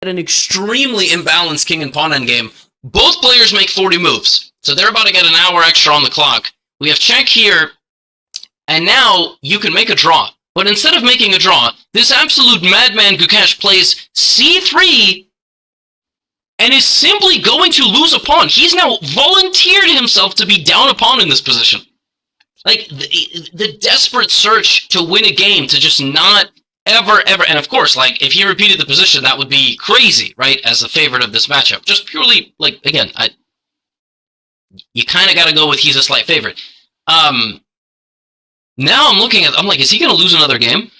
an extremely imbalanced king and pawn endgame. Both players make 40 moves, so they're about to get an hour extra on the clock. We have check here, and now you can make a draw. But instead of making a draw, this absolute madman Gukesh plays c3 and is simply going to lose a pawn. He's now volunteered himself to be down a pawn in this position. Like, the desperate search to win a game, to just not ever, and of course, like, if he repeated the position, that would be crazy, right, as a favorite of this matchup. Just purely, like, again, you kind of got to go with he's a slight favorite. Now I'm looking at, I'm like, is he going to lose another game?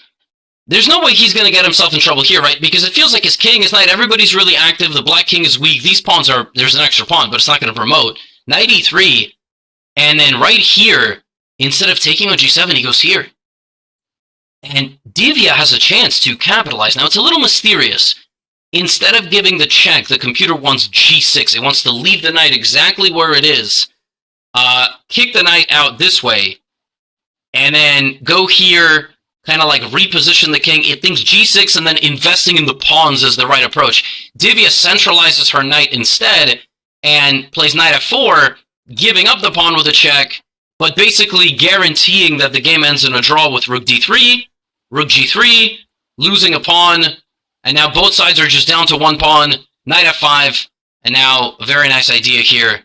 There's no way he's going to get himself in trouble here, right? Because it feels like his king, his knight, everybody's really active. The black king is weak. These pawns are, there's an extra pawn, but it's not going to promote. Knight e3, and then right here, instead of taking on g7, he goes here. And Divya has a chance to capitalize. Now, it's a little mysterious. Instead of giving the check, the computer wants g6. It wants to leave the knight exactly where it is, kick the knight out this way, and then go here, kind of like reposition the king. It thinks g6 and then investing in the pawns is the right approach. Divya centralizes her knight instead and plays knight f4, giving up the pawn with a check, but basically guaranteeing that the game ends in a draw with rook d3, rook g3, losing a pawn, and now both sides are just down to one pawn, knight f5, and now a very nice idea here,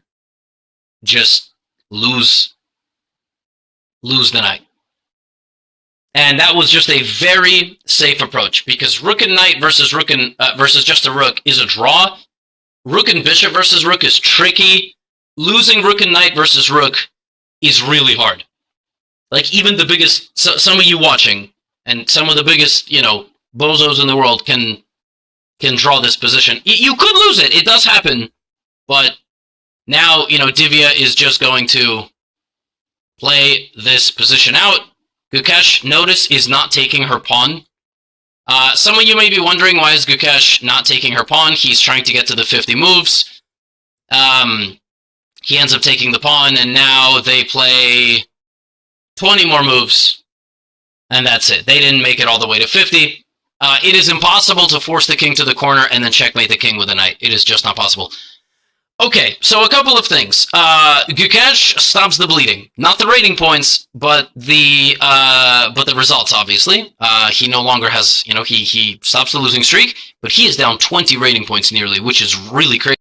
just lose the knight. And that was just a very safe approach, because rook and knight versus rook and versus just a rook is a draw. Rook and bishop versus rook is tricky. Losing rook and knight versus rook is really hard. Like, even the biggest, some of you watching, and some of the biggest, you know, bozos in the world can draw this position. You could lose it. It does happen. But now, you know, Divya is just going to play this position out. Gukesh, notice, is not taking her pawn. Some of you may be wondering, why is Gukesh not taking her pawn? He's trying to get to the 50 moves. He ends up taking the pawn, and now they play 20 more moves, and that's it. They didn't make it all the way to 50. It is impossible to force the king to the corner and then checkmate the king with a knight. It is just not possible. Okay, so a couple of things. Gukesh stops the bleeding. Not the rating points, but the results, obviously. He no longer has, you know, he stops the losing streak, but he is down 20 rating points nearly, which is really crazy.